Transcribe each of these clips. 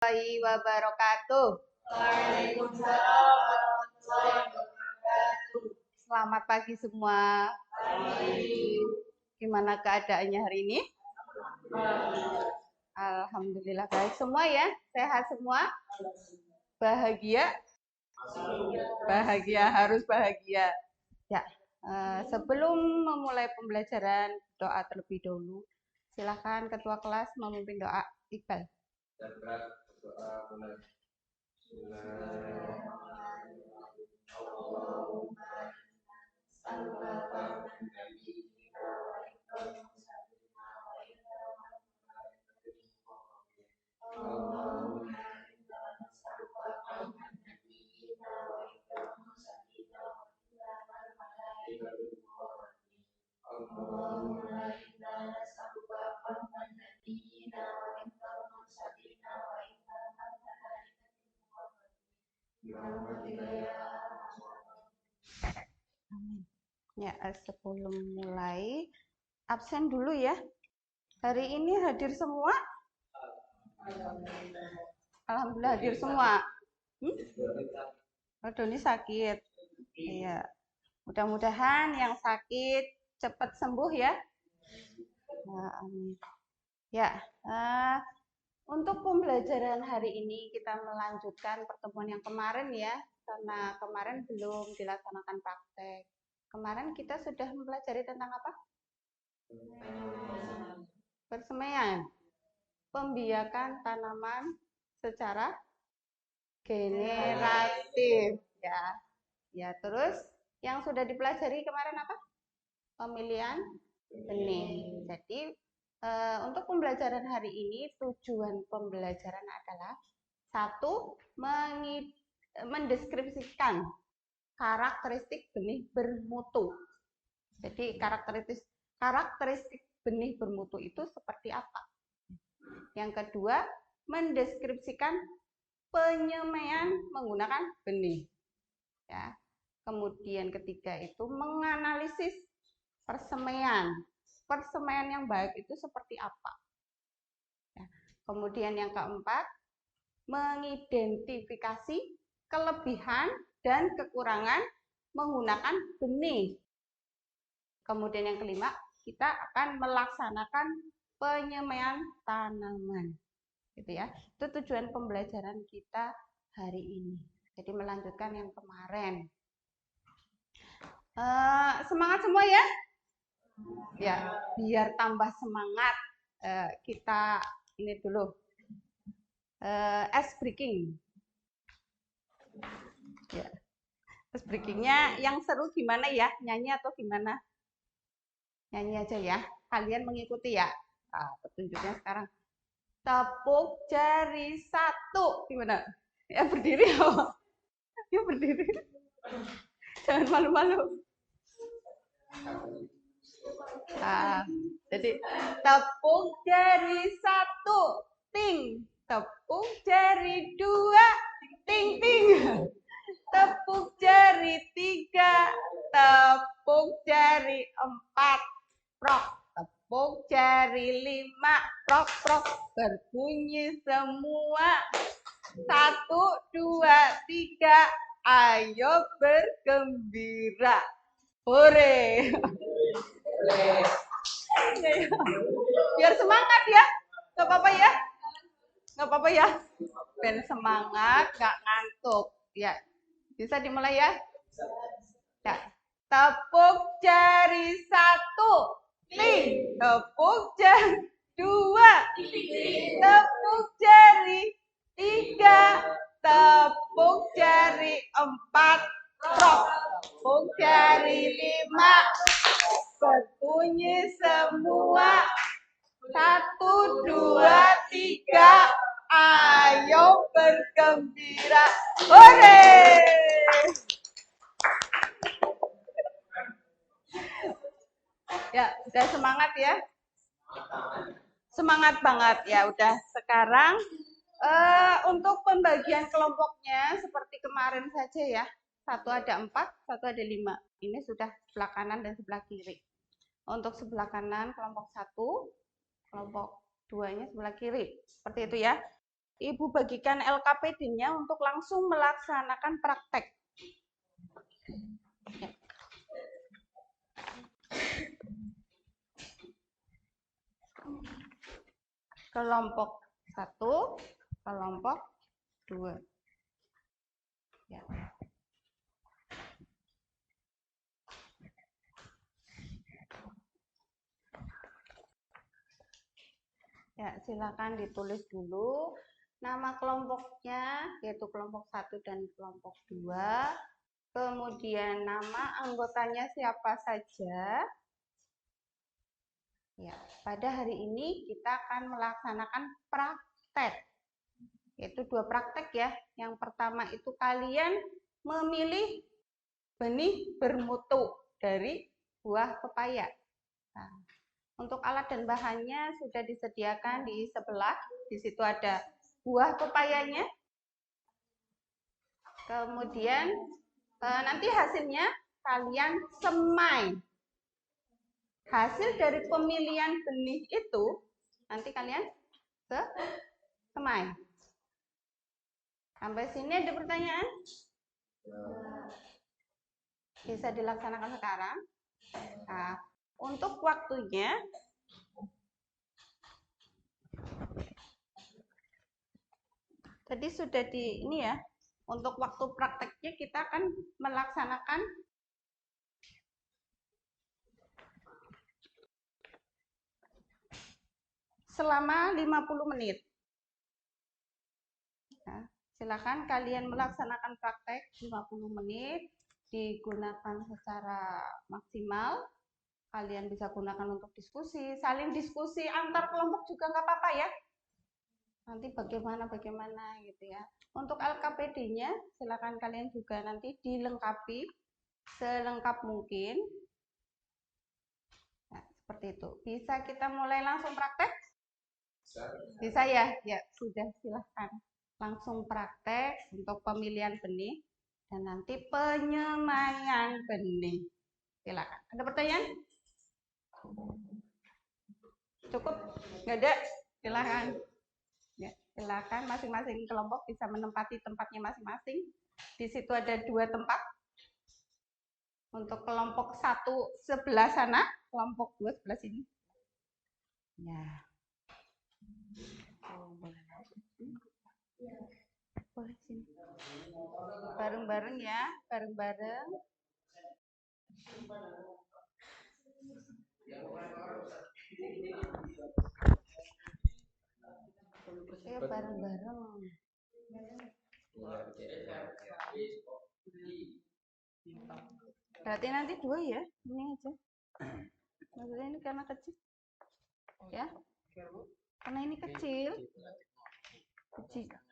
warahmatullahi wabarakatuh. Waalaikumsalam warahmatullahi wabarakatuh. Selamat pagi semua. Pagi. Gimana keadaannya hari ini? Alhamdulillah baik semua ya. Sehat semua? Bahagia? Bahagia, harus bahagia. Ya, sebelum memulai pembelajaran, doa terlebih dahulu. Silakan ketua kelas memimpin doa. Iqbal. Ya, sebelum mulai, absen dulu ya. Hari ini hadir semua? Alhamdulillah hadir semua. Oh, Doni sakit. Iya. Mudah-mudahan yang sakit cepat sembuh ya. Amin. Ya, untuk pembelajaran hari ini kita melanjutkan pertemuan yang kemarin ya, karena kemarin belum dilaksanakan praktek. Kemarin kita sudah mempelajari tentang apa? Persemaian. Pembiakan tanaman secara generatif ya. Ya, terus yang sudah dipelajari kemarin apa? Pemilihan benih. Jadi untuk pembelajaran hari ini tujuan pembelajaran adalah satu, mendeskripsikan karakteristik benih bermutu. Jadi karakteristik benih bermutu itu seperti apa? Yang kedua, mendeskripsikan penyemaian menggunakan benih. Ya. Kemudian ketiga itu menganalisis persemaian. Persemaian yang baik itu seperti apa? Ya. Kemudian yang keempat, mengidentifikasi kelebihan dan kekurangan menggunakan benih. Kemudian yang kelima, kita akan melaksanakan penyemaian tanaman. Gitu ya. Itu tujuan pembelajaran kita hari ini. Jadi melanjutkan yang kemarin. Semangat semua ya. Ya, biar tambah semangat kita ini dulu. Ice breaking. Ya. Ice breakingnya yang seru gimana ya? Nyanyi atau gimana? Nyanyi aja ya. Kalian mengikuti ya. Petunjuknya sekarang. Tepuk jari satu. Gimana? Ya berdiri ya. Ya berdiri. Jangan malu-malu. Jadi tepuk jari satu, ting. Tepuk jari dua, ting ting. Tepuk jari tiga, tepuk jari empat, prok. Tepuk jari lima, prok prok. Berbunyi semua. 1, 2, 3. Ayo bergembira. Hore. Biar semangat ya. Gak apa-apa ya. Gak apa-apa ya. Biar semangat, gak ngantuk. Ya. Bisa dimulai ya. Ya. Tepuk jari satu, ting. Tepuk jari dua, tepuk jari tiga, tepuk jari empat, prok. Tepuk jari lima, berbunyi semua. 1, 2, 3. Ayo bergembira. Hore! Ya, udah semangat ya? Semangat banget ya. Udah sekarang untuk pembagian kelompoknya seperti kemarin saja ya. Satu ada 4, satu ada 5. Ini sudah sebelah kanan dan sebelah kiri. Untuk sebelah kanan kelompok 1, kelompok 2-nya sebelah kiri. Seperti itu ya. Ibu bagikan LKPD-nya untuk langsung melaksanakan praktek. Ya. Kelompok 1, kelompok 2. Ya. Ya, silakan ditulis dulu nama kelompoknya, yaitu kelompok 1 dan kelompok 2. Kemudian nama anggotanya siapa saja. Ya, pada hari ini kita akan melaksanakan praktek. Yaitu 2 praktek ya. Yang pertama itu kalian memilih benih bermutu dari buah pepaya. Nah, untuk alat dan bahannya sudah disediakan di sebelah. Di situ ada buah pepayanya. Kemudian nanti hasilnya kalian semai. Hasil dari pemilihan benih itu nanti kalian semai. Sampai sini ada pertanyaan? Bisa dilaksanakan sekarang. Nah, untuk waktunya tadi sudah di ini ya. Untuk waktu prakteknya kita akan melaksanakan selama 50 menit. Nah, silakan kalian melaksanakan praktek 50 menit, digunakan secara maksimal. Kalian bisa gunakan untuk diskusi, saling diskusi antar kelompok juga nggak apa-apa ya. Nanti bagaimana gitu ya. Untuk LKPD-nya silakan kalian juga nanti dilengkapi selengkap mungkin. Nah, seperti itu. Bisa kita mulai langsung praktek? Bisa ya? Ya, sudah silahkan. Langsung praktek untuk pemilihan benih dan nanti penyemaian benih. Silakan. Ada pertanyaan? Cukup? Nggak ada? Silakan. Ya, silakan masing-masing kelompok bisa menempati tempatnya masing-masing. Di situ ada 2 tempat. Untuk kelompok 1 sebelah sana, kelompok 2 sebelah sini. Ya. Boleh sini. Bareng-bareng ya, bareng-bareng. Ayo bareng-bareng. Berarti nanti 2 ya, ini aja. Maksudnya ini karena kecil. Ya. Karena ini kecil.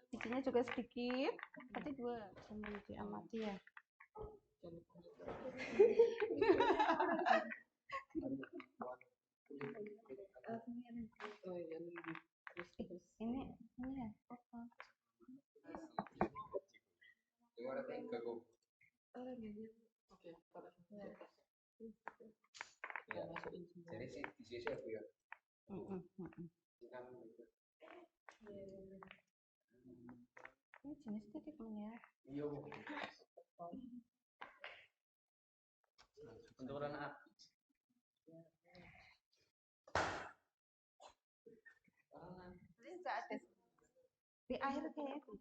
Bijinya juga sedikit. Berarti 2 jangan diamati ya. Ini ya. Jadi di sisi aku ya. Ini jenis titiknya. Iya. Untuk anak. Ini enggak ada. Di akhir kayak itu.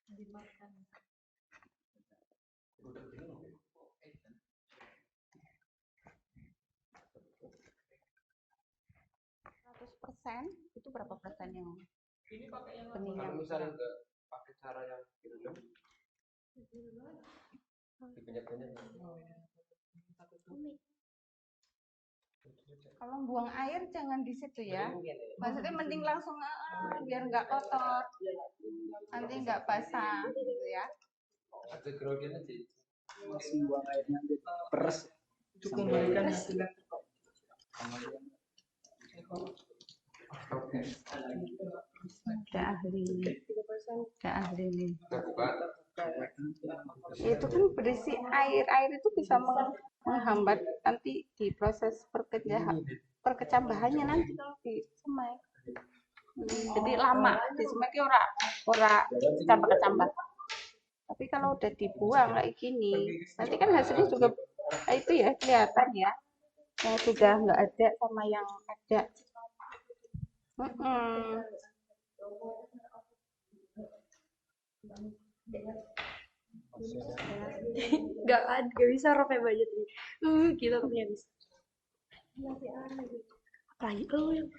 Dimakan. 100% itu berapa persen yang ini pakai yang benih kalau yang misalnya enggak pakai cara yang gitu dong. Dibanyak-banyak. Kalau buang air jangan di situ ya. Maksudnya mending langsung biar nggak kotor. Nanti nggak basah gitu ya. Ada grogen aja. Langsung buang airnya peres. Cukup balikan hasilnya. Udah ahli ini. Kita buka. Itu kan berisi air. Air itu bisa menghambat nanti di proses perkecambahannya nanti kalau di semai. Jadi lama di semai ki ora kecambah-kecambah. Tapi kalau udah dibuang kayak gini, nanti kan hasilnya juga itu ya kelihatan ya, yang sudah nggak ada sama yang ada. Gak bisa sampai budget nih. Gitu tapi nggak bisa. Apalagi kalau yang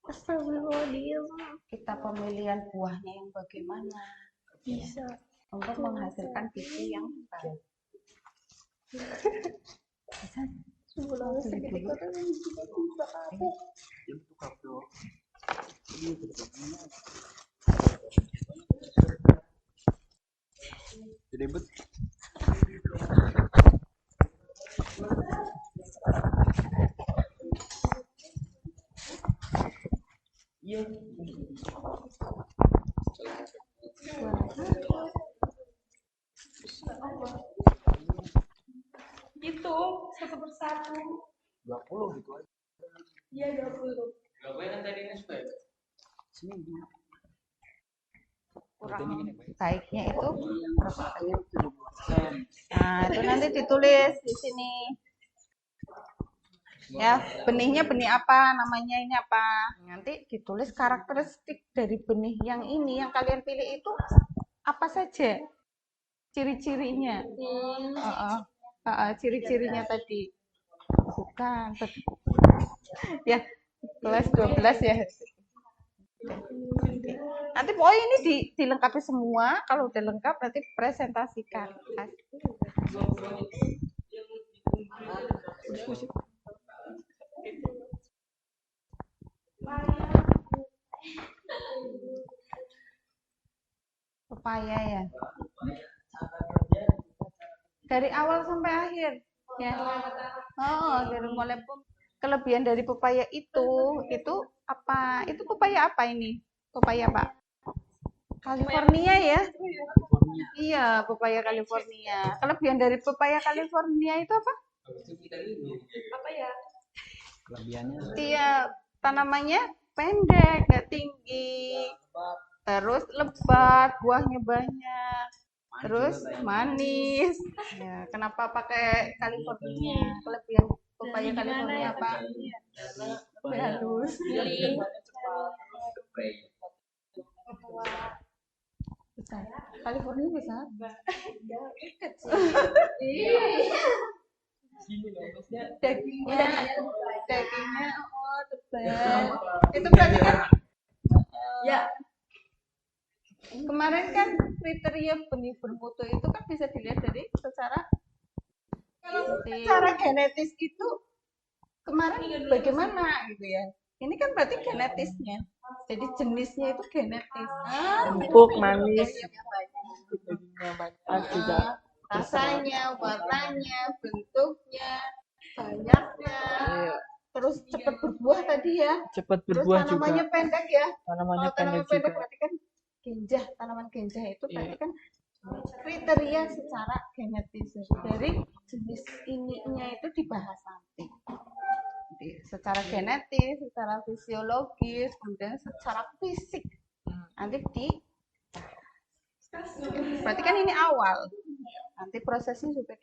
astagfirullahaladzim. Kita pemilihan buahnya yang bagaimana Bisa. untuk menghasilkan biji yang baik. Bisa. Sebelum segitu kan bisa apa? Jadi bet. Iya. Gitu, satu persatu. 20 gitu aja. Iya 20. Gak banyak tadi ini supaya Seminggu. Kurang baiknya itu berapa kali? 70%. Nah, itu nanti ditulis di sini. Ya, benihnya benih apa, namanya ini apa. Nanti ditulis karakteristik dari benih yang ini, yang kalian pilih itu apa saja ciri-cirinya. Ciri-cirinya tadi. Bukan. Ya, kelas 12 ya. Nanti pokoknya ini dilengkapi semua. Kalau udah lengkap nanti presentasikan. Pepaya ya. Dari awal sampai akhir ya. Dari mulai pun kelebihan dari pepaya itu apa? Itu pepaya apa ini? Pepaya Pak? California ya? Iya, pepaya California. Kelebihan dari pepaya California itu apa? Apa ya? Kelebihannya Iya, tanamannya pendek, nggak tinggi. Terus lebat, buahnya banyak. Terus manis. Ya, kenapa pakai California? Kelebihan pepaya California apa? Halus. Besar. California besar. Dagingnya tebal. Itu berarti kan Ya. kemarin kan kriteria benih bermutu itu kan bisa dilihat dari secara genetis itu kemarin bagaimana gitu ya. Ini kan berarti genetisnya. Jadi jenisnya itu genetis. Empuk, manis. Dagingnya banyak juga. Rasanya, warnanya, bentuknya, banyaknya. Terus cepat berbuah tadi ya. Cepat Terus berbuah juga. tanamannya pendek ya. Tanamannya Tanaman pendek juga. berarti kan genjah, tanaman genjah itu berarti kan kriteria secara genetis. Dari jenis ininya itu dibahas nanti. Secara genetis, secara fisiologis, kemudian secara fisik nanti berarti kan ini awal, nanti prosesnya juga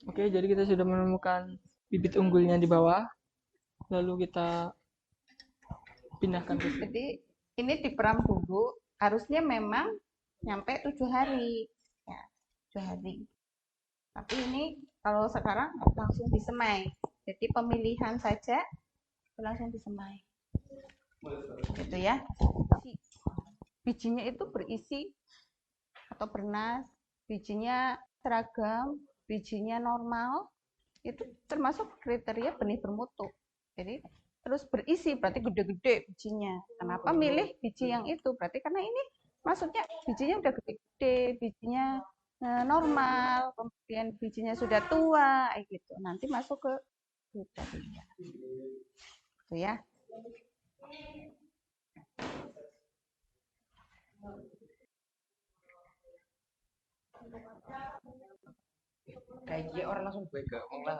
Oke, jadi kita sudah menemukan bibit unggulnya di bawah, lalu kita pindahkan ke sini. Jadi ini diperam dulu, harusnya memang nyampe 7 hari ya, 7 hari. Tapi ini kalau sekarang langsung disemai. Jadi pemilihan saja langsung disemai. Gitu ya. Bijinya itu berisi atau bernas, bijinya seragam, bijinya normal, itu termasuk kriteria benih bermutu. Jadi terus berisi berarti gede-gede bijinya. Kenapa milih biji yang itu? Berarti karena ini maksudnya bijinya udah gede-gede, bijinya normal, kemudian bijinya sudah tua, gitu. Nanti masuk ke kriteria. Itu ya. Kayak dia orang langsung gue gampang lah.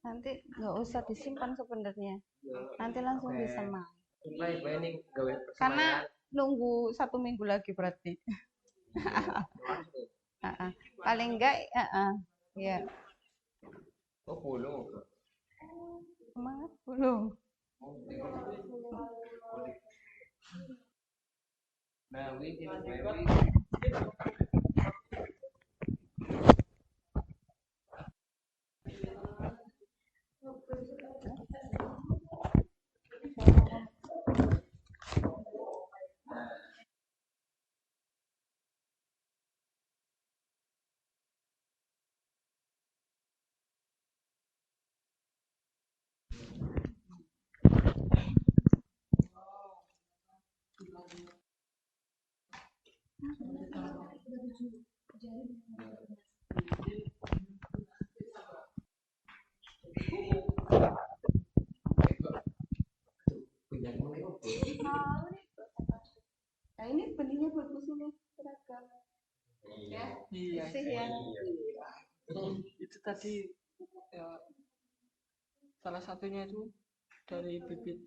Nanti nggak usah disimpan sebenarnya. Nanti langsung disemai. Mulai planning gawe Karena nunggu 1 minggu lagi berarti. Paling enggak, ya. Oh, belum. Semangat belum. Bawi, Nah ini benihnya bagus ini seragam. Ya, Iya. bersih ya. Itu tadi ya, salah satunya itu dari bibit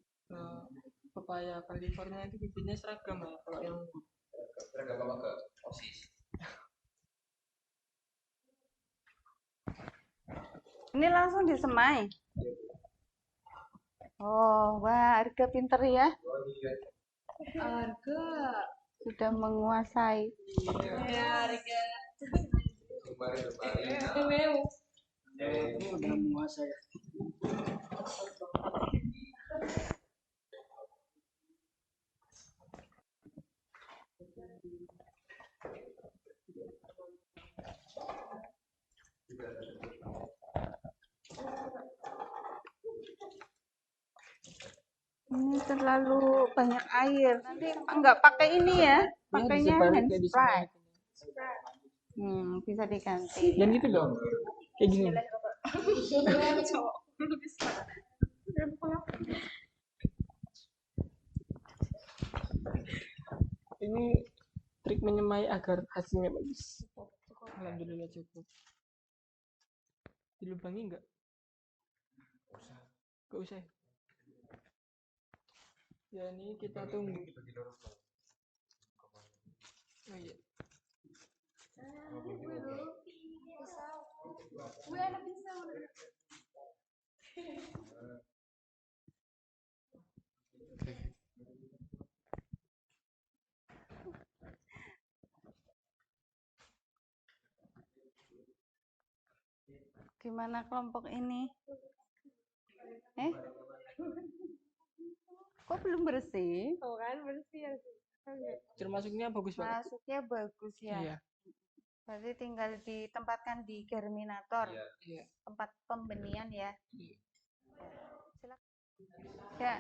pepaya California itu bibitnya seragam ya. Kalau yang seragam apa ke OSIS. Ini langsung disemai. Oh, wah, harga pinter ya. Harga sudah menguasai. Ya, Harga. Kemarin. Ini udah menguasai. Ini terlalu banyak air. Nanti nggak pakai ini ya, pakainya hand spray. Bisa diganti. dan gitu dong. Kayak gini. Ini trik menyemai agar hasilnya bagus. Alhamdulillah cukup. Dilubangi enggak? Gak usah. Ya ini kita tunggu. Oh iya. Gimana kelompok ini? Kok belum bersih? Oh kan bersih ya. Termasuknya bagus banget. Masuknya bagus ya. Iya. Berarti tinggal ditempatkan di germinator, Iya. tempat pembenihan ya. Iya. Ya,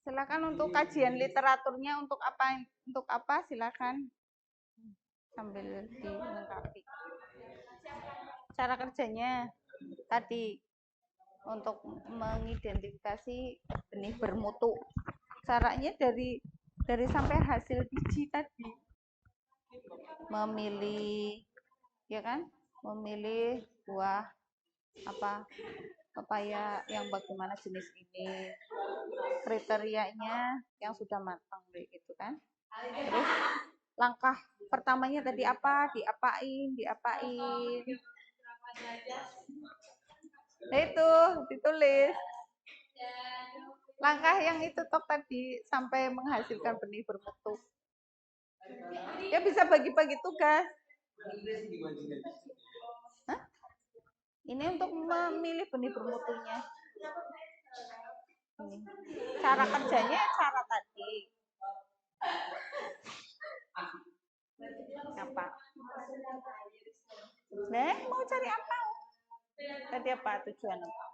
silakan untuk kajian literaturnya untuk apa silakan sambil dilengkapi. Cara kerjanya tadi untuk mengidentifikasi benih bermutu. Caranya dari sampai hasil biji tadi. Memilih ya kan? Memilih buah pepaya yang bagaimana jenis ini, kriterianya yang sudah matang gitu kan. Terus langkah pertamanya tadi apa? Diapain. Nah itu ditulis. Langkah yang itu tok tadi sampai menghasilkan benih bermutu. Ya bisa bagi-bagi tugas. Hah? Ini untuk memilih benih bermutunya. Ini. Cara kerjanya cara tadi. Apa? Nah, mau cari apa? Tadi apa tujuan apa?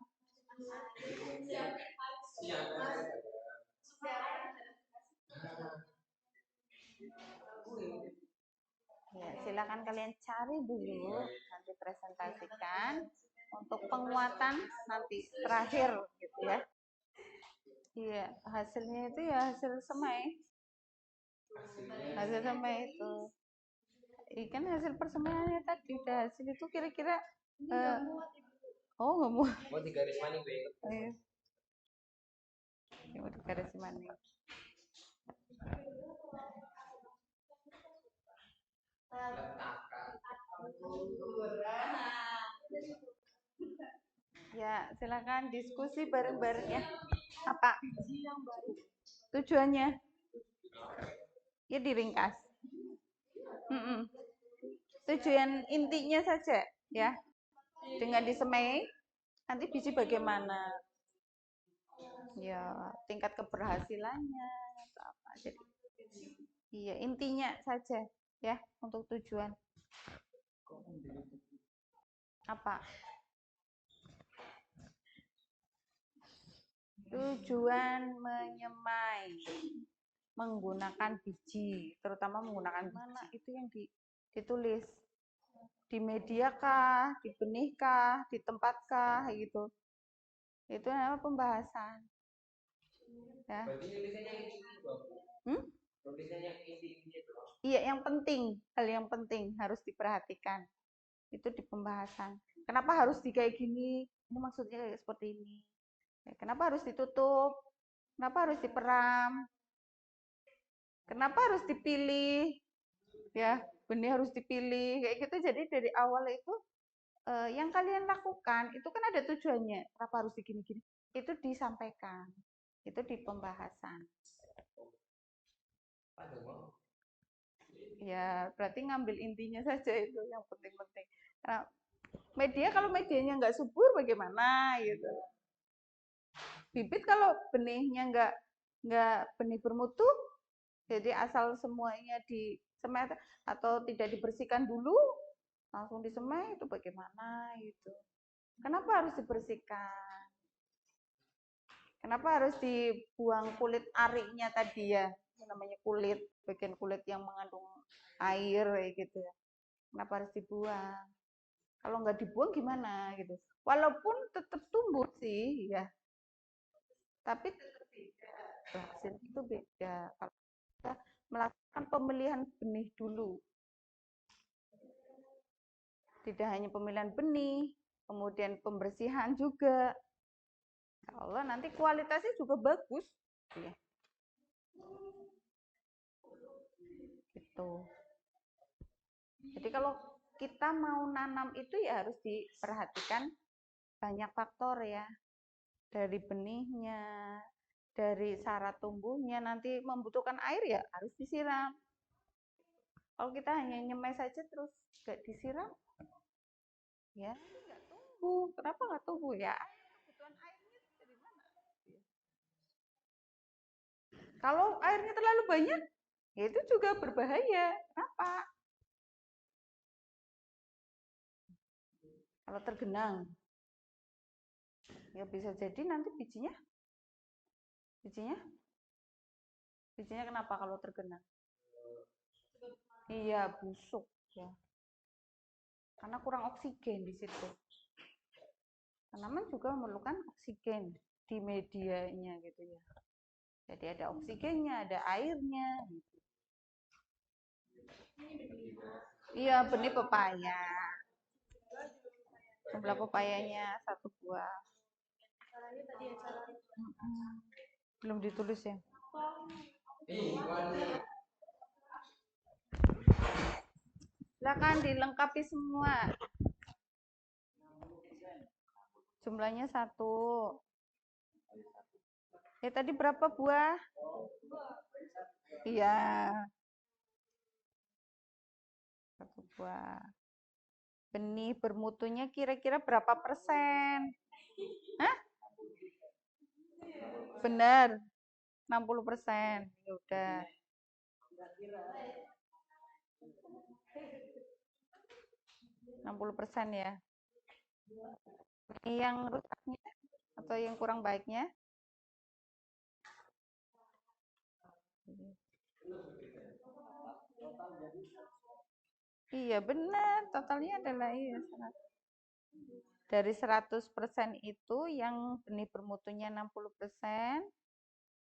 Ya, silakan kalian cari dulu, nanti presentasikan untuk penguatan nanti terakhir gitu ya. Iya, hasilnya itu ya hasil semai. Hasil semai itu. Ikan hasil persemaiannya tadi udah hasil itu kira-kira Eh, oh, nggak mau. Mau di garis maning gue. Ayo. Ini mau garis maning. Ya, silakan diskusi bareng-bareng ya. Apa? Tujuannya? Ya diringkas. Mm-mm. Tujuan intinya saja ya. Dengan disemai, nanti biji bagaimana? Ya, tingkat keberhasilannya atau apa. Jadi, iya, intinya saja ya untuk tujuan. Apa? Tujuan menyemai menggunakan biji, terutama menggunakan mana itu yang ditulis di media kah, di benih kah, di tempat kah, gitu. Itu namanya pembahasan. Ya. Berarti tulisannya yang ini, Bang. Hmm? Tulisannya yang ini itu. Iya, yang penting, hal yang penting harus diperhatikan. Itu di pembahasan. Kenapa harus di kayak gini? Ini maksudnya kayak seperti ini. Kenapa harus ditutup? Kenapa harus diperam? Kenapa harus dipilih? Ya, benih harus dipilih kayak gitu. Jadi dari awal itu yang kalian lakukan itu kan ada tujuannya. Kenapa harus digini-gini? Itu disampaikan. Itu di pembahasan. Aduh, Bang. Ya, berarti ngambil intinya saja itu yang penting-penting. Karena media kalau medianya nggak subur bagaimana gitu. Bibit kalau benihnya nggak benih bermutu, jadi asal semuanya disemai atau tidak dibersihkan dulu, langsung disemai itu bagaimana gitu. Kenapa harus dibersihkan? Kenapa harus dibuang kulit ariknya tadi ya? Namanya kulit, bagian kulit yang mengandung air kayak gitu ya. Kenapa harus dibuang? Kalau nggak dibuang gimana gitu? Walaupun tetap tumbuh sih ya, tapi tetap beda. Hasil itu beda. Kalau kita melakukan pemilihan benih dulu, tidak hanya pemilihan benih, kemudian pembersihan juga. Allah nanti kualitasnya juga bagus. Ya. Gitu. Jadi kalau kita mau nanam itu ya harus diperhatikan banyak faktor ya. Dari benihnya, dari syarat tumbuhnya, nanti membutuhkan air ya harus disiram. Kalau kita hanya nyemai saja terus nggak disiram, ya nggak tumbuh. Kenapa nggak tumbuh ya? Kebutuhan airnya dari mana? Kalau airnya terlalu banyak, ya itu juga berbahaya. Kenapa? Kalau tergenang, ya bisa jadi nanti bijinya, bijinya kenapa kalau tergenang? Iya busuk ya, karena kurang oksigen di situ. Tanaman juga memerlukan oksigen di medianya gitu ya. Jadi ada oksigennya, ada airnya. Iya, benih pepaya. Jumlah pepayanya 1 buah. Belum ditulis ya? Silakan dilengkapi semua. Jumlahnya 1. Tadi berapa buah? Iya. 1 buah. Benih bermutunya kira-kira berapa persen? Hah? Benar. 60%. Ya udah. 60% ya. Ini yang rusaknya atau yang kurang baiknya? Iya benar, totalnya adalah iya. Dari 100% itu yang benih bermutunya 60%,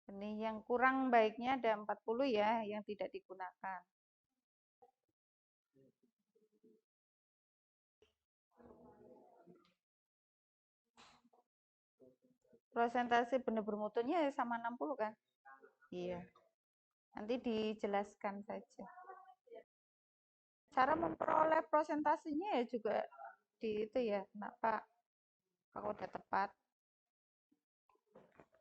benih yang kurang baiknya ada 40 ya yang tidak digunakan. Prosentase benih bermutunya ya sama 60 kan? Iya. Nanti dijelaskan saja. Cara memperoleh prosentasenya ya juga di itu ya, kenapa kalau udah tepat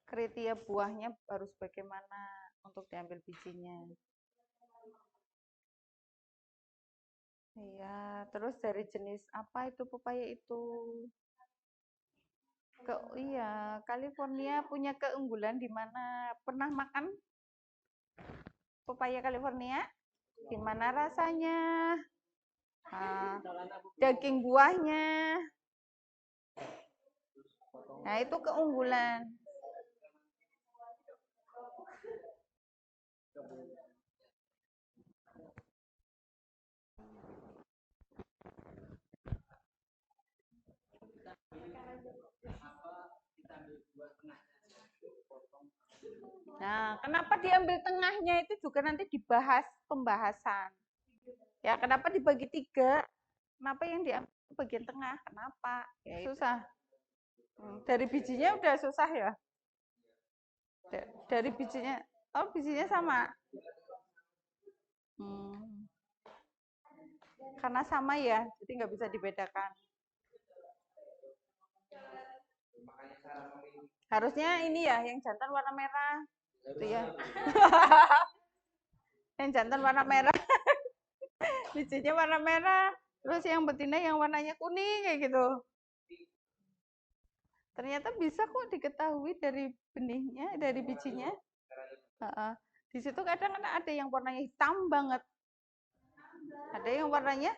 kriteria buahnya harus bagaimana untuk diambil bijinya. Iya, terus dari jenis apa itu pepaya itu? Iya, California punya keunggulan di mana pernah makan pepaya California? Gimana rasanya? Daging buahnya. Nah, itu keunggulan. Nah, kenapa diambil tengahnya itu juga nanti dibahas pembahasan. Ya, kenapa dibagi 3? Kenapa yang diambil bagian tengah? Kenapa? Ya, susah. Dari bijinya udah susah ya? Dari bijinya, oh bijinya sama? Karena sama ya, jadi nggak bisa dibedakan. Harusnya ini ya, yang jantan warna merah. Itu ya. Yang jantan warna merah. Bijinya warna merah. Terus yang betina yang warnanya kuning kayak gitu. Ternyata bisa kok diketahui dari benihnya, dari bijinya. Di situ kadang ada yang warnanya hitam banget. Ada yang warnanya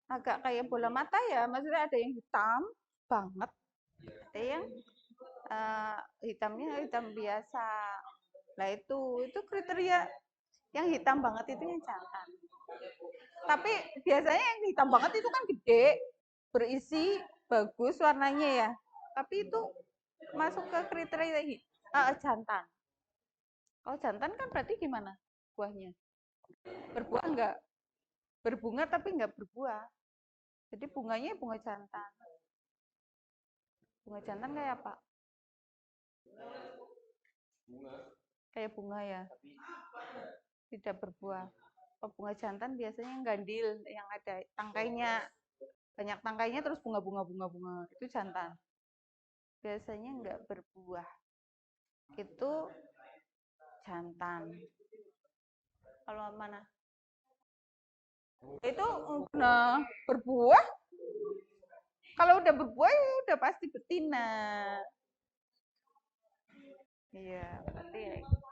agak kayak bola mata ya, maksudnya ada yang hitam banget. Ada yang hitamnya hitam biasa. Nah itu kriteria yang hitam banget itu yang jantan. Tapi biasanya yang hitam banget itu kan gede, berisi, bagus warnanya ya. Tapi itu masuk ke kriteria jantan. Kalau jantan kan berarti gimana buahnya? Berbuah enggak? Berbunga tapi enggak berbuah. Jadi bunganya bunga jantan. Bunga jantan kayak apa? Kayak bunga ya. Tidak berbuah. Kalau bunga jantan biasanya yang gandil, yang ada tangkainya. Banyak tangkainya terus bunga-bunga. Itu jantan. Biasanya enggak berbuah. Itu jantan. Kalau mana? Itu berbuah. Kalau udah berbuah ya udah pasti betina. Iya, berarti ya gitu.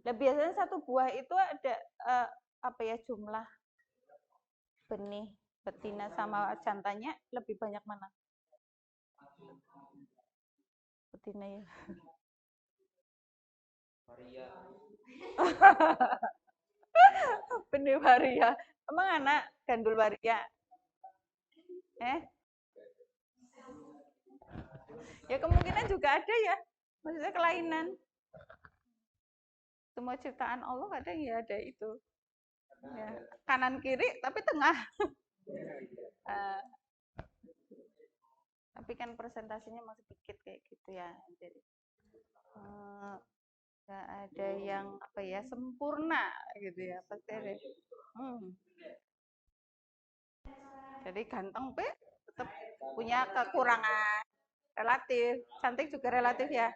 Dan biasanya satu buah itu ada jumlah benih betina sama jantannya lebih banyak mana? Betina ya. Varia. Benih waria. Emang anak gandul waria? Ya kemungkinan juga ada ya. Maksudnya kelainan. Semua ciptaan Allah kadang ya ada itu. Ya. Kanan kiri tapi tengah. Tapi kan presentasinya masih sedikit kayak gitu ya. Jadi nggak ada yang sempurna gitu ya pasti ada. Jadi ganteng tetap punya kekurangan relatif, cantik juga relatif ya.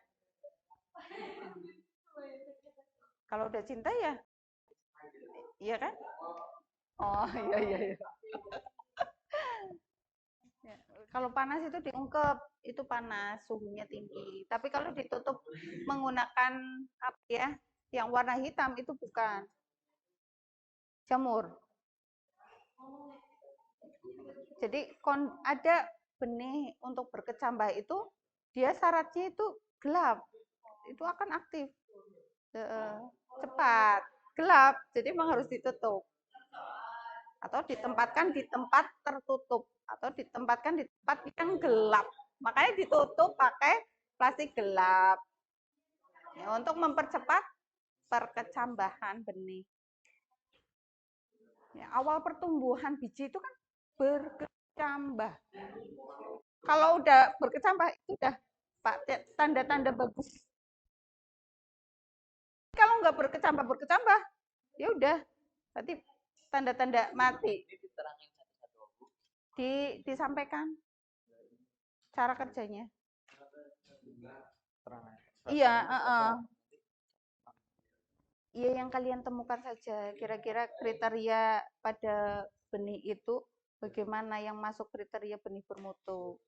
Kalau udah cinta ya, iya kan? Oh iya. Ya. Kalau panas itu diungkep, itu panas, suhunya tinggi. Tapi kalau ditutup menggunakan yang warna hitam itu bukan jamur. Jadi ada benih untuk berkecambah itu dia syaratnya itu gelap, itu akan aktif cepat gelap, jadi memang harus ditutup atau ditempatkan di tempat tertutup atau ditempatkan di tempat yang gelap, makanya ditutup pakai plastik gelap ya, untuk mempercepat perkecambahan benih ya, awal pertumbuhan biji itu kan berkecambah Kalau udah berkecambah itu udah Pak tanda-tanda bagus. Kalau nggak berkecambah, ya udah berarti tanda-tanda mati. Disampaikan cara kerjanya. Iya, iya yang kalian temukan saja. Kira-kira kriteria pada benih itu bagaimana yang masuk kriteria benih bermutu.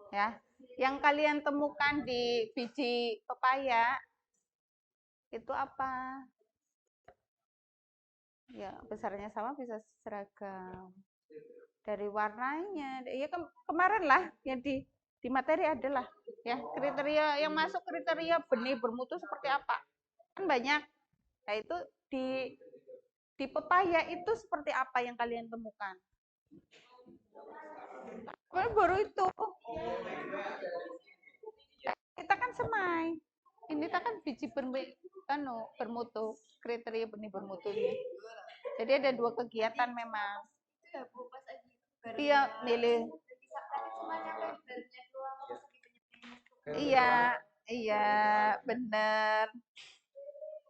Ya, yang kalian temukan di biji pepaya itu apa? Ya, besarnya sama bisa seragam. Dari warnanya, ya kemarin lah yang di materi adalah ya kriteria yang masuk kriteria benih bermutu seperti apa. Kan banyak. Nah, itu di pepaya itu seperti apa yang kalian temukan? Baru itu. Kita kan semai. Ini kan biji bermutu, kriteria benih bermutunya. Jadi ada 2 kegiatan memang. Iya, milih. Iya, iya, benar.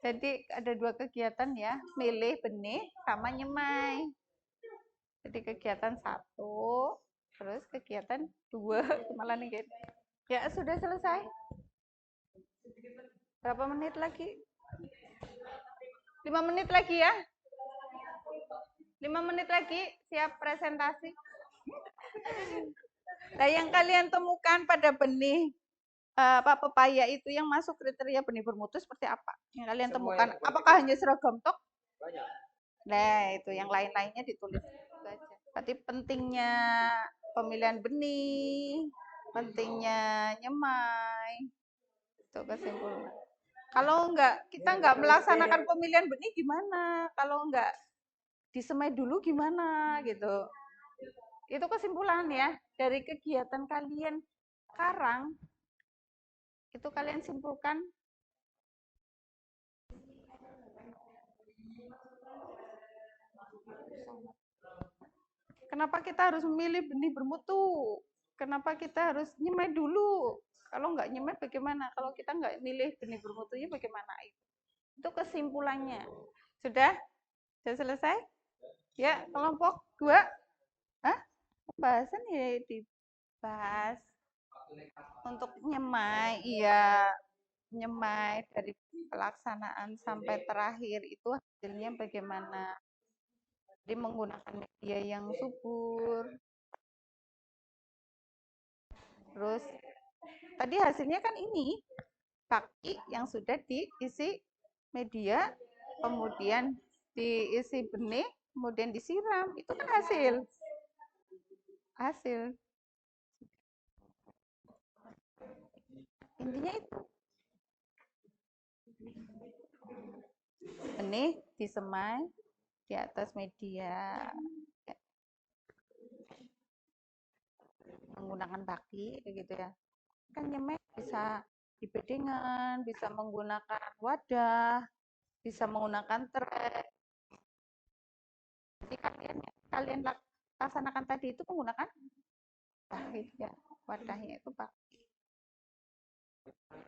Jadi ada 2 kegiatan ya, milih benih sama nyemai. Jadi kegiatan 1, terus kegiatan 2, malah nih. Ya, sudah selesai. Berapa menit lagi? 5 menit lagi ya. 5 menit lagi siap presentasi. Nah, yang kalian temukan pada benih pepaya itu yang masuk kriteria benih bermutu seperti apa? Yang kalian temukan, apakah hanya seragam tok? Banyak. Nah, itu yang lain-lainnya ditulis itu aja. Berarti pentingnya pemilihan benih, pentingnya nyemai. Itu kesimpulan. Kalau kita nggak melaksanakan pemilihan benih gimana? Kalau nggak disemai dulu gimana gitu. Itu kesimpulan ya dari kegiatan kalian sekarang. Itu kalian simpulkan. Kenapa kita harus memilih benih bermutu? Kenapa kita harus nyemai dulu? Kalau nggak nyemai bagaimana? Kalau kita nggak milih benih bermutunya bagaimana? Itu kesimpulannya. Sudah? Sudah selesai? Ya, kelompok 2. Hah? Pembahasan ya dibahas. Untuk nyemai, iya. Nyemai dari pelaksanaan sampai terakhir itu hasilnya bagaimana? Jadi menggunakan media yang subur. Terus tadi hasilnya kan ini kaki yang sudah diisi media, kemudian diisi benih, kemudian disiram. Itu kan hasil. Intinya itu. Benih disemai di atas media menggunakan baki gitu ya. Kan nyemai bisa di bedengan, bisa menggunakan wadah, bisa menggunakan trek. Jadi kalian laksanakan tadi itu menggunakan baki ya, wadahnya itu baki.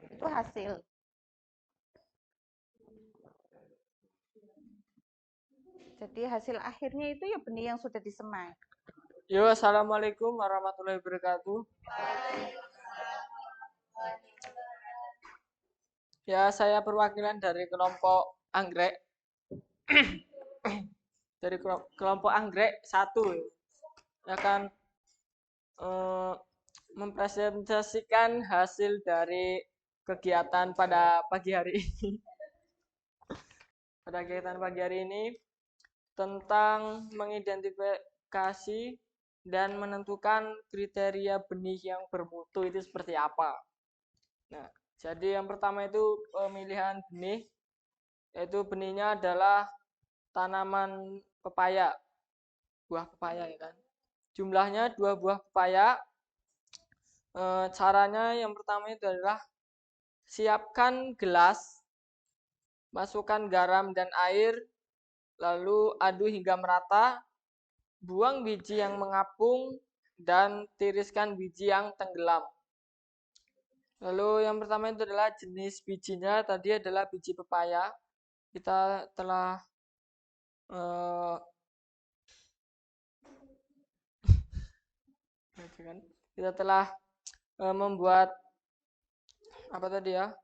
Itu hasil. Jadi hasil akhirnya itu ya benih yang sudah disemai. Yo, assalamualaikum warahmatullahi wabarakatuh. Ya, saya perwakilan dari kelompok anggrek. Dari kelompok anggrek 1 akan mempresentasikan hasil dari kegiatan pada pagi hari ini. Pada kegiatan pagi hari ini tentang mengidentifikasi dan menentukan kriteria benih yang bermutu itu seperti apa. Nah, jadi yang pertama itu pemilihan benih, yaitu benihnya adalah tanaman pepaya, buah pepaya ya kan. Jumlahnya 2 buah pepaya. Caranya yang pertama itu adalah siapkan gelas, masukkan garam dan air, lalu aduk hingga merata, buang biji yang mengapung, dan tiriskan biji yang tenggelam. Lalu yang pertama itu adalah jenis bijinya, tadi adalah biji pepaya. Kita telah eh, membuat apa tadi ya?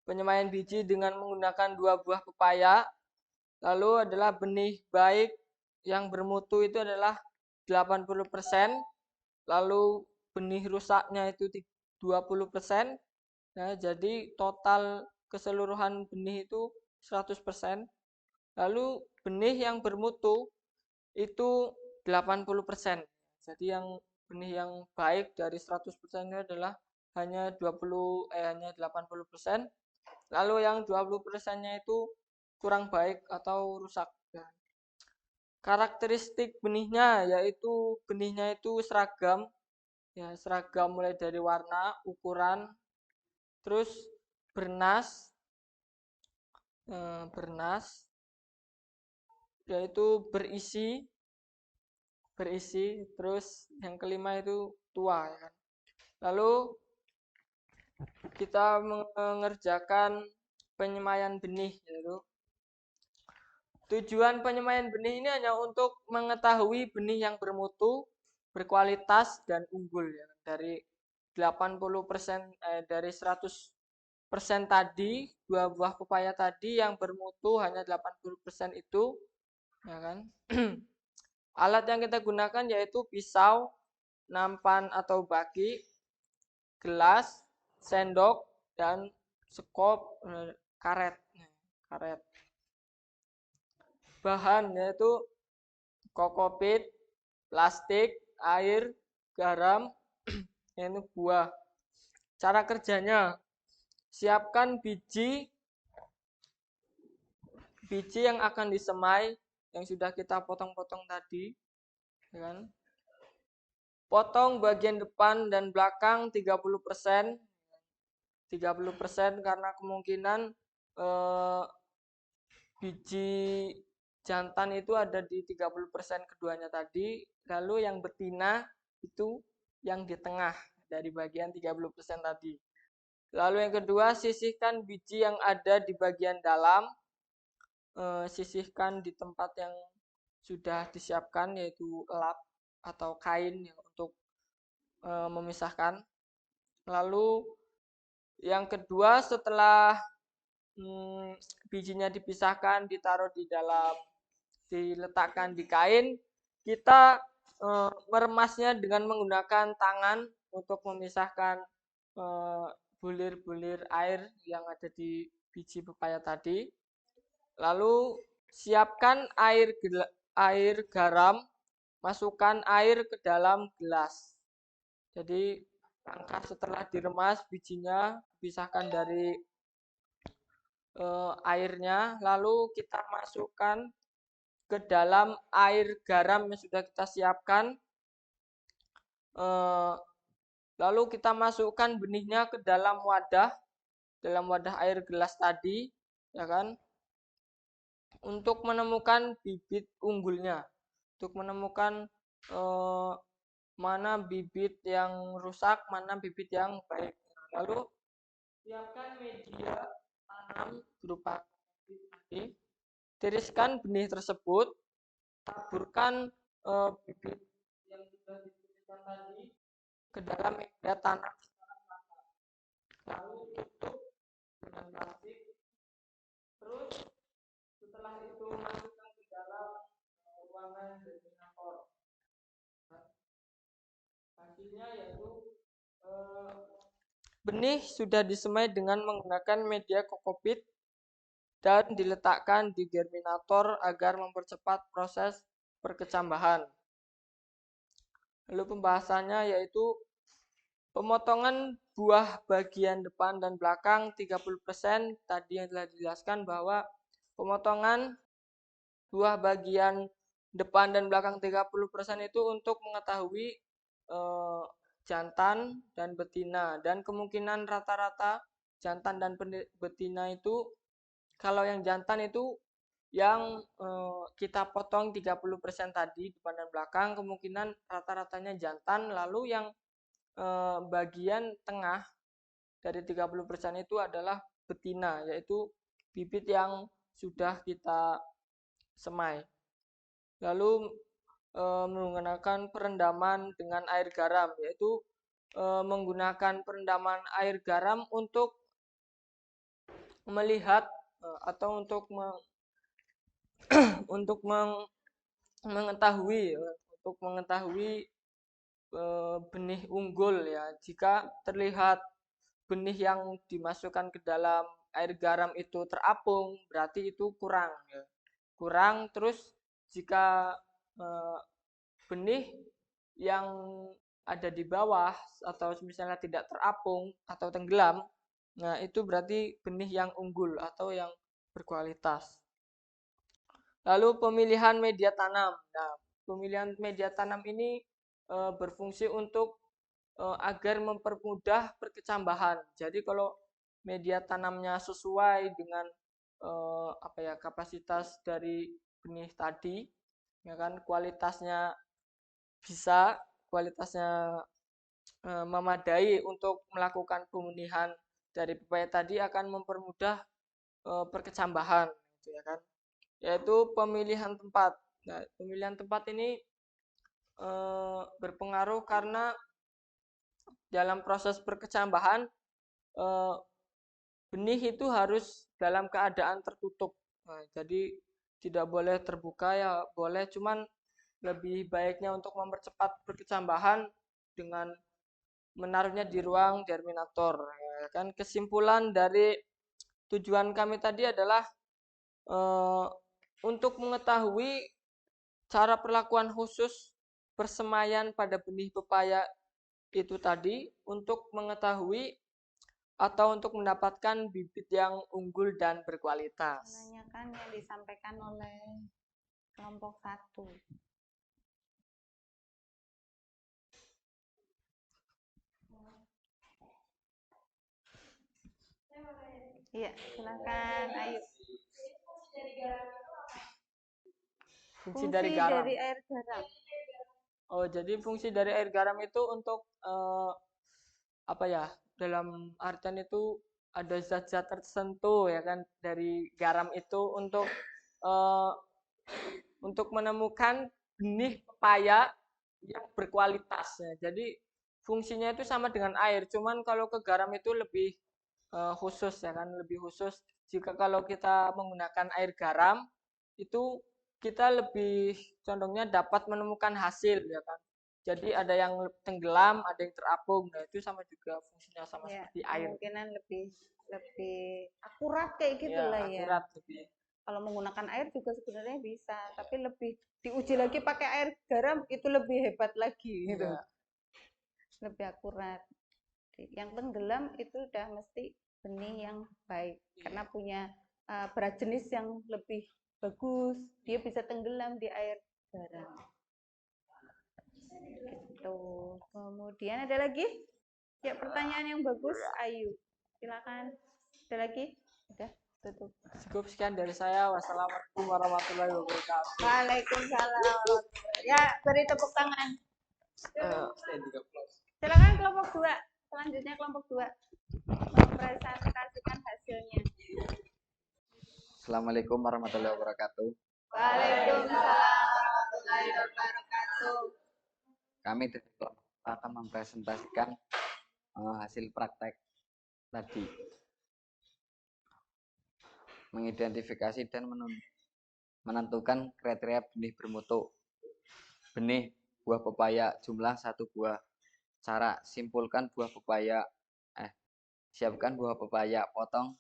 Penyemaian biji dengan menggunakan 2 buah pepaya. Lalu adalah benih baik yang bermutu itu adalah 80%, lalu benih rusaknya itu 20%. Nah, jadi total keseluruhan benih itu 100%. Lalu benih yang bermutu itu 80%. Jadi benih yang baik dari 100% itu adalah hanya 80% Lalu yang 20%-nya itu kurang baik atau rusak. Karakteristik benihnya yaitu benihnya itu seragam, ya seragam mulai dari warna, ukuran, terus bernas, yaitu berisi, terus yang kelima itu tua. Ya kan? Lalu kita mengerjakan penyemaian benih, yaitu tujuan penyemaian benih ini hanya untuk mengetahui benih yang bermutu, berkualitas dan unggul ya. Dari 80% dari 100% tadi, 2 buah pepaya tadi yang bermutu hanya 80% itu, ya kan? Alat yang kita gunakan yaitu pisau, nampan atau baki, gelas, sendok dan sekop, karet. Bahan yaitu kokopit, plastik, air, garam, ini buah. Cara kerjanya, siapkan biji yang akan disemai yang sudah kita potong-potong tadi, ya kan? Potong bagian depan dan belakang 30%. 30% karena kemungkinan biji jantan itu ada di 30% keduanya tadi, lalu yang betina itu yang di tengah dari bagian 30% tadi. Lalu yang kedua, sisihkan biji yang ada di bagian dalam, sisihkan di tempat yang sudah disiapkan yaitu lap atau kain untuk memisahkan. Lalu yang kedua, setelah bijinya dipisahkan, ditaruh diletakkan di kain, kita meremasnya dengan menggunakan tangan untuk memisahkan bulir-bulir air yang ada di biji pepaya tadi. Lalu siapkan air garam, masukkan air ke dalam gelas. Jadi langkah setelah diremas bijinya dipisahkan dari airnya, lalu kita masukkan ke dalam air garam yang sudah kita siapkan. Lalu kita masukkan benihnya ke dalam wadah air gelas tadi, ya kan? Untuk menemukan bibit unggulnya, untuk menemukan mana bibit yang rusak, mana bibit yang baik. Lalu siapkan media tanam berupa bibit. Tiriskan benih tersebut, taburkan bibit yang sudah ditiriskan tadi ke dalam media tanam secara rata. Lalu tutup dengan plastik. Terus setelah itu masukkan ke dalam ruangan germinator. Hasilnya yaitu benih sudah disemai dengan menggunakan media kokopit dan diletakkan di germinator agar mempercepat proses perkecambahan. Lalu pembahasannya yaitu pemotongan buah bagian depan dan belakang 30%. Tadi yang telah dijelaskan bahwa pemotongan buah bagian depan dan belakang 30% itu untuk mengetahui jantan dan betina, dan kemungkinan rata-rata jantan dan betina itu, kalau yang jantan itu yang kita potong 30% tadi depan dan belakang, kemungkinan rata-ratanya jantan, lalu yang bagian tengah dari 30% itu adalah betina, yaitu bibit yang sudah kita semai. Lalu menggunakan perendaman dengan air garam, yaitu menggunakan perendaman air garam untuk melihat atau untuk mengetahui benih unggul ya. Jika terlihat benih yang dimasukkan ke dalam air garam itu terapung, berarti itu kurang ya. Kurang. Terus jika benih yang ada di bawah atau misalnya tidak terapung atau tenggelam, nah itu berarti benih yang unggul atau yang berkualitas. Lalu pemilihan media tanam. Nah, pemilihan media tanam ini berfungsi untuk agar mempermudah perkecambahan. Jadi kalau media tanamnya sesuai dengan kapasitas dari benih tadi, ya kan, kualitasnya memadai untuk melakukan pemilihan dari pepaya tadi, akan mempermudah perkecambahan, gitu ya kan. Yaitu pemilihan tempat. Nah, pemilihan tempat ini berpengaruh karena dalam proses perkecambahan benih itu harus dalam keadaan tertutup. Nah, jadi tidak boleh terbuka ya, boleh, cuman lebih baiknya untuk mempercepat perkecambahan dengan menaruhnya di ruang germinator. Ya kan, kesimpulan dari tujuan kami tadi adalah untuk mengetahui cara perlakuan khusus persemaian pada benih pepaya itu tadi, untuk mengetahui atau untuk mendapatkan bibit yang unggul dan berkualitas. Menanyakan yang disampaikan oleh kelompok 1. Iya, silakan. Ayo. Fungsi dari garam. Dari air garam. Oh, jadi fungsi dari air garam itu untuk dalam artian itu ada zat-zat tertentu ya kan dari garam itu untuk menemukan benih pepaya yang berkualitas ya. Jadi fungsinya itu sama dengan air, cuman kalau ke garam itu lebih khusus ya kan, lebih khusus. Jika kalau kita menggunakan air garam itu kita lebih condongnya dapat menemukan hasil ya kan. Jadi ada yang tenggelam, ada yang terapung. Nah, itu sama juga fungsinya sama Ya, seperti air. kemungkinan lebih akurat kayak gitu Ya, lah ya. akurat lebih. Kalau menggunakan air juga sebenarnya bisa, tapi lebih diuji lagi pakai air garam itu lebih hebat lagi gitu. Ya. Lebih akurat. Yang tenggelam itu udah mesti benih yang baik karena punya berat jenis yang lebih bagus, dia bisa tenggelam di air garam. Gitu. Kemudian ada lagi? Ya, pertanyaan yang bagus, Ayu. Silakan. Ada lagi? Udah, tutup. Cukup sekian dari saya. Wassalamualaikum warahmatullahi wabarakatuh. Waalaikumsalam. Ya, beri tepuk tangan. Silakan kelompok 2. Selanjutnya kelompok 2 mempresentasikan hasilnya. Assalamualaikum warahmatullahi wabarakatuh. Waalaikumsalam warahmatullahi wabarakatuh. Kami akan mempresentasikan hasil praktek tadi. Mengidentifikasi dan menentukan kriteria benih bermutu. Benih buah pepaya jumlah 1 buah. Cara simpulkan buah pepaya. Siapkan buah pepaya, potong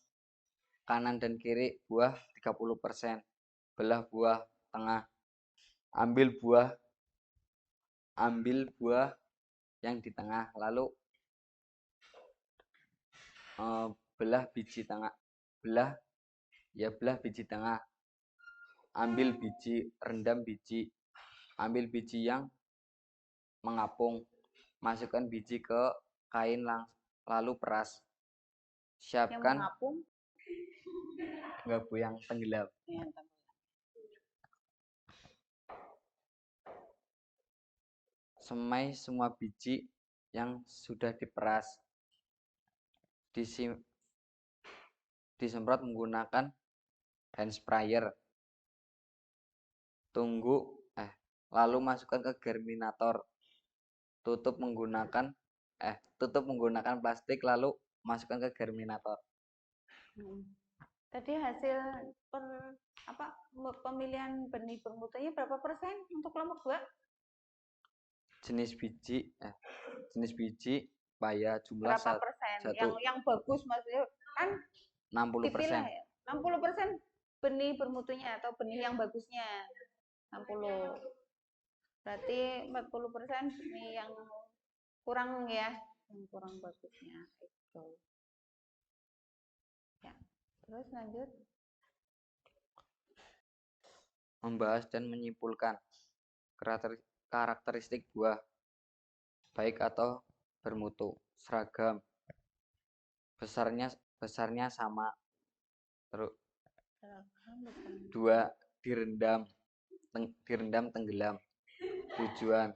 kanan dan kiri buah 30%. Belah buah tengah. Ambil buah yang di tengah, lalu belah biji tengah. Belah biji tengah. Ambil biji, rendam biji. Ambil biji yang mengapung. Masukkan biji ke kain lalu peras. Siapkan Yang mengapung, yang tenggelam. semai semua biji yang sudah diperas. Disemprot menggunakan hand sprayer. Lalu masukkan ke germinator. Tutup menggunakan plastik lalu masukkan ke germinator. Tadi hasil pemilihan benih bermutunya berapa persen untuk kelompok 2? Jenis biji paya jumlah Berapa persen? satu Yang bagus maksudnya kan 60%. dipilah ya. 60% benih bermutunya atau benih yang bagusnya. 60. Berarti 40% benih yang kurang ya, yang kurang bagusnya itu. Ya. Terus lanjut. Membahas dan menyimpulkan karakteristik buah baik atau bermutu, seragam, besarnya sama. Terus 2 direndam tenggelam. Tujuan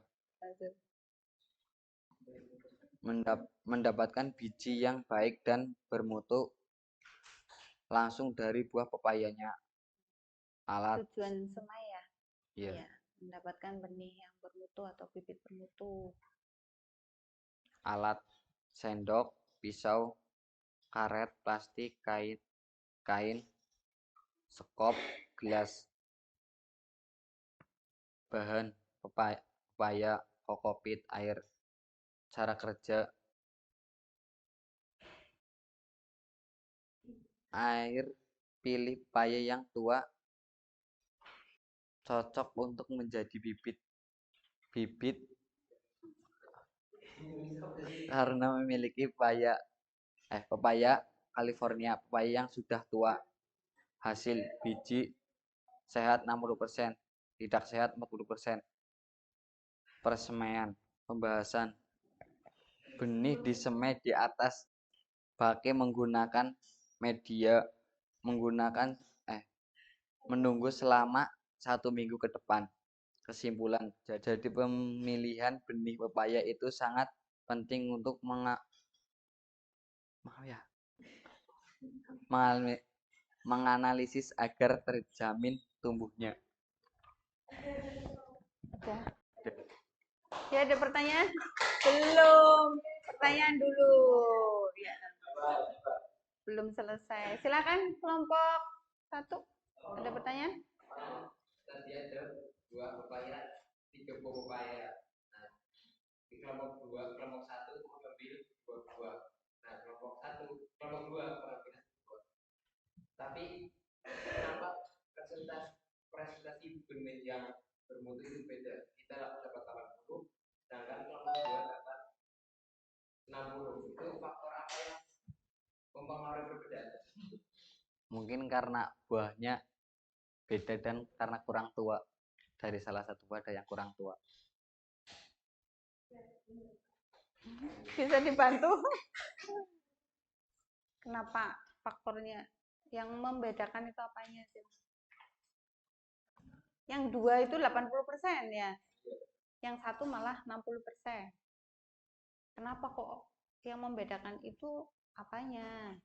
mendapatkan biji yang baik dan bermutu langsung dari buah pepayanya. Tujuan semai ya? Iya. Ya, mendapatkan benih yang bermutu atau bibit bermutu. Alat: sendok, pisau, karet, plastik, kain, sekop, gelas. Bahan: pepaya, kokopit, air. Cara kerja: pilih pepaya yang tua, cocok untuk menjadi bibit karena memiliki pepaya California, pepaya yang sudah tua. Hasil: biji sehat 60%, tidak sehat 40%. Persemaian. Pembahasan: benih disemai di atas bake menggunakan media menunggu selama 1 minggu ke depan. Kesimpulan: jadi pemilihan benih pepaya itu sangat penting untuk menganalisis agar terjamin tumbuhnya. Ya, ada pertanyaan? Belum. Pertanyaan dulu. Ya. Belum selesai. Silakan kelompok 1. Ada pertanyaan? Tadi ada buah pepaya, 3 buah pepaya. Nah, di kelompok 1 mengambil 2 buah. Nah, kelompok 2 mengambil 1 buah. Tapi kenapa presentasi benih yang bermutu itu beda? Kita dapat 80, sedangkan kelompok 2 dapat 60. Itu faktor apa yang mempengaruhi perbedaan? Mungkin karena buahnya beda dan karena kurang tua. Dari salah satu buah ada yang kurang tua. Bisa dibantu? Kenapa faktornya? Yang membedakan itu apanya sih? Yang 2 itu 80% ya. Yang 1 malah 60%. Kenapa kok yang membedakan itu apanya?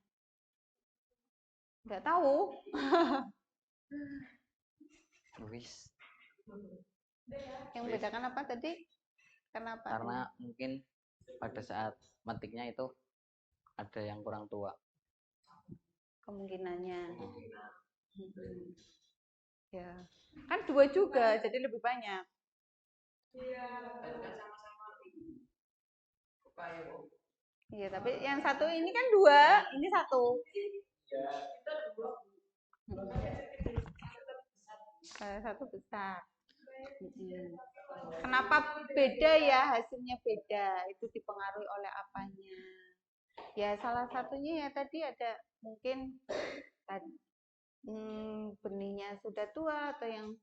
Nggak tahu. Yang membedakan apa tadi? Kenapa? Karena mungkin pada saat metiknya itu ada yang kurang tua. Kemungkinannya. Ya. Kan 2 juga, jadi lebih banyak. Iya, kan sama-sama pepaya. Iya, tapi yang satu ini kan 2, ini 1. Iya, kita 2. Satu besar. Kenapa beda ya, hasilnya beda? Itu dipengaruhi oleh apanya? Ya salah satunya ya tadi ada mungkin benihnya sudah tua atau yang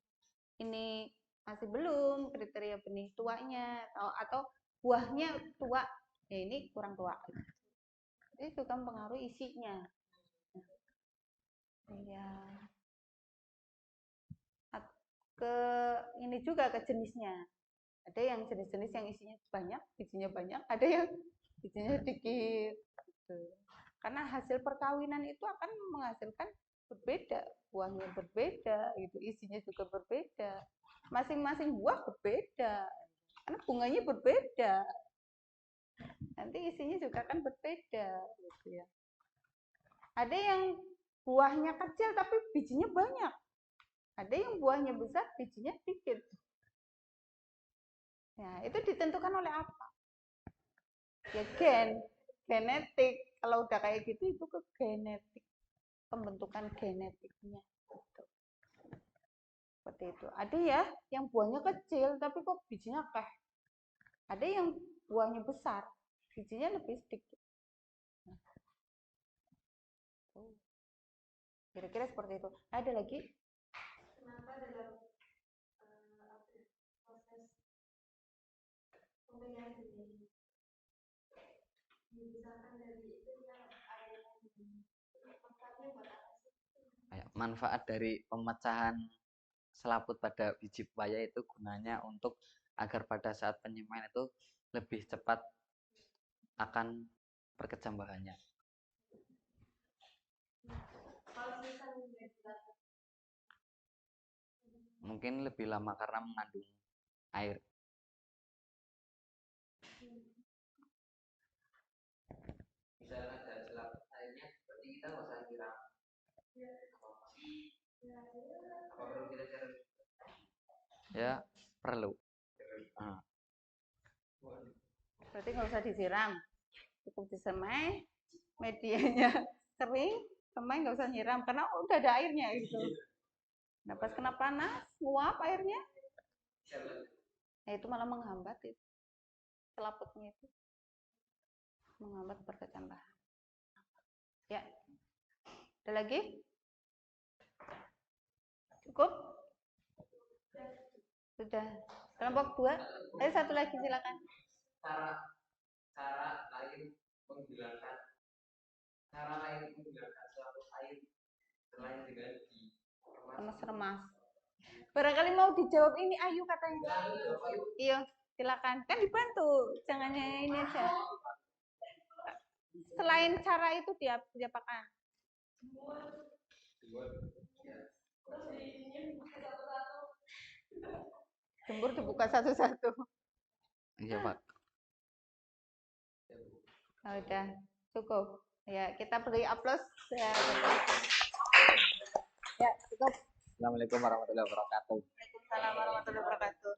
ini masih belum kriteria benih tuanya atau buahnya tua, ya ini kurang tua. Itu kan mempengaruhi isinya. Ya. Ke ini juga ke jenisnya. Ada yang jenis-jenis yang isinya banyak, bijinya banyak, ada yang bijinya sedikit. Gitu. Karena hasil perkawinan itu akan menghasilkan berbeda, buahnya berbeda, gitu, isinya juga berbeda. Masing-masing buah berbeda, karena bunganya berbeda. Nanti isinya juga akan berbeda, gitu ya. Ada yang buahnya kecil tapi bijinya banyak. Ada yang buahnya besar, bijinya sedikit. Ya, itu ditentukan oleh apa? Ya genetik. Kalau udah kayak gitu itu ke genetik, pembentukan genetiknya. Gitu. Seperti itu. Ada ya yang buahnya kecil tapi kok bijinya keh. Ada yang buahnya besar, bijinya lebih sedikit. Kira-kira seperti itu. Ada lagi? Kenapa dalam proses pemilihan ini dibesarkan dari itu yang ada manfaatnya buat apa sih? Manfaat dari pemecahan selaput pada biji pepaya itu gunanya untuk agar pada saat penyemaian itu lebih cepat akan berkecam bahannya. Kalau bisa menjadi Mungkin lebih lama karena mengandung air. Misalnya ada selaput airnya, berarti kita nggak usah siram. Apa perlu kita siram? Ya, perlu. Berarti nggak usah disiram, cukup disemai, medianya kering, semai nggak usah nyiram karena udah ada airnya gitu. Nah pas kena panas, nguap airnya, ya itu malah menghambat itu, selaputnya itu menghambat perkecambahan bahan. Ya, ada lagi? Cukup? Sudah. Kelompok 2. Satu lagi silakan. Cara lain menghilangkan selaput air selain dengan Remas-remas. Barangkali mau dijawab ini Ayu katanya. Iya, silakan. Kan dibantu, jangan ini aja. Selain cara itu diapakan? Jemur dibuka satu-satu. Iya, Pak. Oh, udah cukup. Ya, kita beri aplaus. Ya, cukup. Assalamualaikum warahmatullahi wabarakatuh. Waalaikumsalam warahmatullahi wabarakatuh.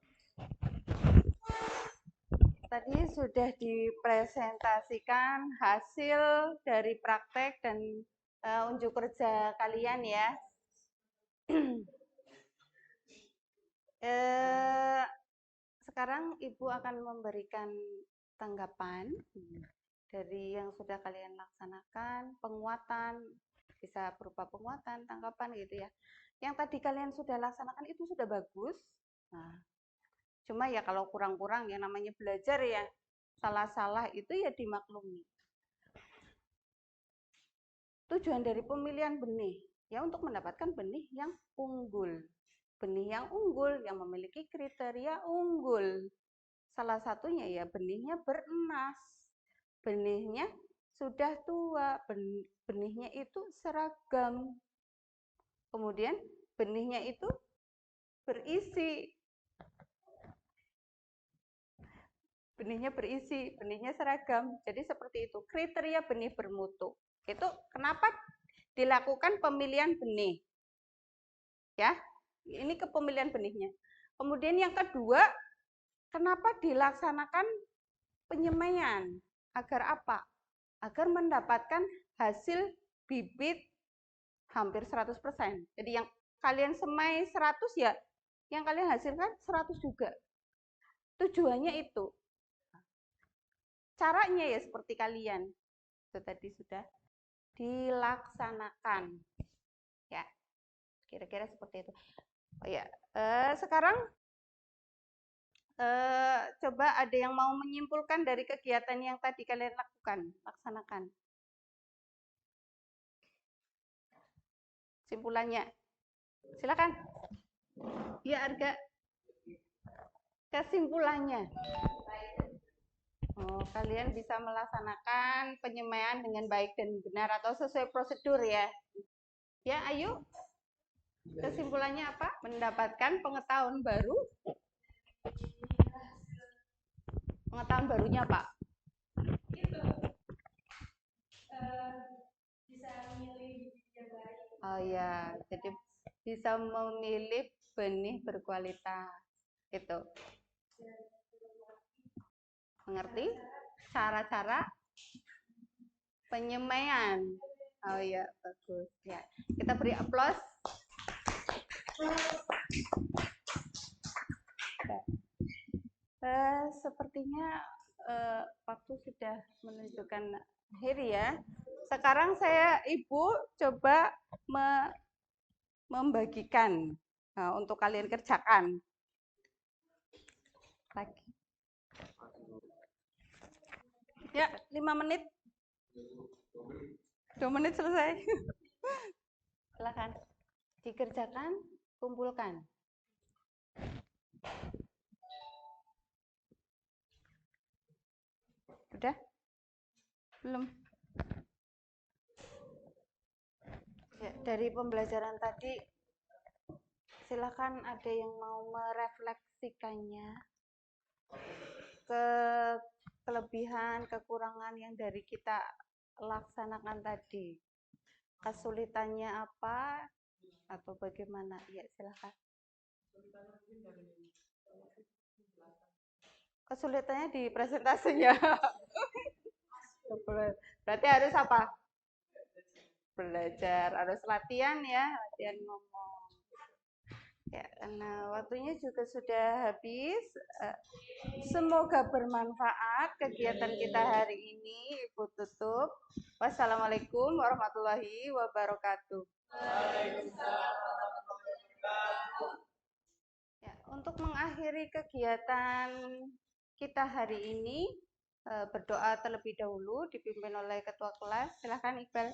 Tadi sudah dipresentasikan hasil dari praktek dan unjuk kerja kalian ya. Sekarang Ibu akan memberikan tanggapan dari yang sudah kalian laksanakan, penguatan, bisa berupa penguatan, tanggapan gitu ya. Yang tadi kalian sudah laksanakan itu sudah bagus. Nah, cuma ya kalau kurang-kurang yang namanya belajar ya, salah-salah itu ya dimaklumi. Tujuan dari pemilihan benih ya untuk mendapatkan benih yang unggul. Benih yang unggul yang memiliki kriteria unggul. Salah satunya ya benihnya berenas. Benihnya sudah tua, benihnya itu seragam. Kemudian benihnya itu berisi. Benihnya berisi, benihnya seragam. Jadi seperti itu, kriteria benih bermutu. Itu kenapa dilakukan pemilihan benih? Ya, ini kepemilihan benihnya. Kemudian yang kedua, kenapa dilaksanakan penyemaian? Agar apa? Agar mendapatkan hasil bibit hampir 100%. Jadi yang kalian semai 100 ya, yang kalian hasilkan 100 juga. Tujuannya itu. Caranya ya seperti kalian. Itu tadi sudah dilaksanakan. Ya, kira-kira seperti itu. Oh ya, sekarang coba ada yang mau menyimpulkan dari kegiatan yang tadi kalian laksanakan. Simpulannya. Silakan. Ya, Arga. Kesimpulannya, kalian bisa melaksanakan penyemaian dengan baik dan benar atau sesuai prosedur ya. Ya, ayo. Kesimpulannya apa? Mendapatkan pengetahuan baru. Pengetahuan barunya apa? Bisa memilih yang baik. Oh ya, jadi bisa memilih benih berkualitas. Itu. Mengerti? Cara-cara penyemaian. Oh ya, bagus. Ya, kita beri aplaus. Sepertinya waktu sudah menunjukkan akhir ya. Sekarang Ibu coba membagikan untuk kalian kerjakan. Lagi. Ya, 5 menit. 2 menit selesai. Silakan. Dikerjakan, kumpulkan. Udah? Belum? Ya, dari pembelajaran tadi, silakan ada yang mau merefleksikannya ke kelebihan, kekurangan yang dari kita laksanakan tadi. Kesulitannya apa atau bagaimana? Ya, silakan. Kesulitannya di presentasinya. Berarti harus apa? Belajar, harus latihan ya, latihan ngomong. Ya, nah waktunya juga sudah habis. Semoga bermanfaat kegiatan kita hari ini. Ibu tutup. Wassalamualaikum warahmatullahi wabarakatuh. Ya, untuk mengakhiri kegiatan kita hari ini, berdoa terlebih dahulu dipimpin oleh ketua kelas. Silakan Iqbal.